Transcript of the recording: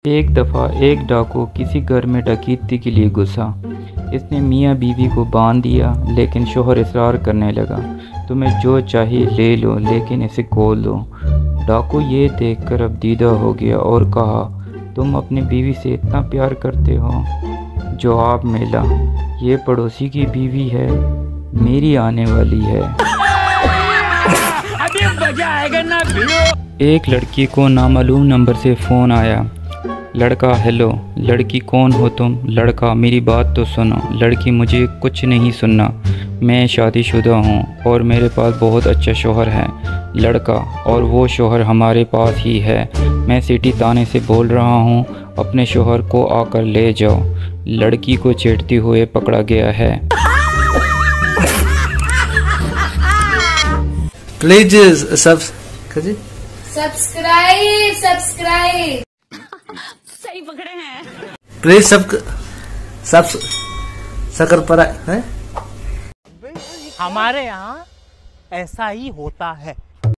एक दफ़ा एक डाकू किसी घर में डकैती के लिए घुसा। इसने मियाँ बीवी को बांध दिया, लेकिन शौहर इसरार करने लगा, तुम्हें जो चाहिए ले लो लेकिन इसे खोल दो। डाकू ये देखकर अब दीदा हो गया और कहा, तुम अपनी बीवी से इतना प्यार करते हो? जवाब मिला, ये पड़ोसी की बीवी है, मेरी आने वाली है। अभी मजा आएगा ना भिड़ो। एक लड़की को नामालूम नंबर से फ़ोन आया। लड़का, हेलो। लड़की, कौन हो तुम? लड़का, मेरी बात तो सुनो। लड़की, मुझे कुछ नहीं सुनना, मैं शादीशुदा हूँ और मेरे पास बहुत अच्छा शौहर है। लड़का, और वो शौहर हमारे पास ही है, मैं सिटी थाने से बोल रहा हूँ, अपने शौहर को आकर ले जाओ। लड़की को छेड़ते हुए पकड़ा गया है। प्लीज सब्सक्राइब सही पकड़े हैं। प्लीज सब सकर पर है। हमारे यहाँ ऐसा ही होता है।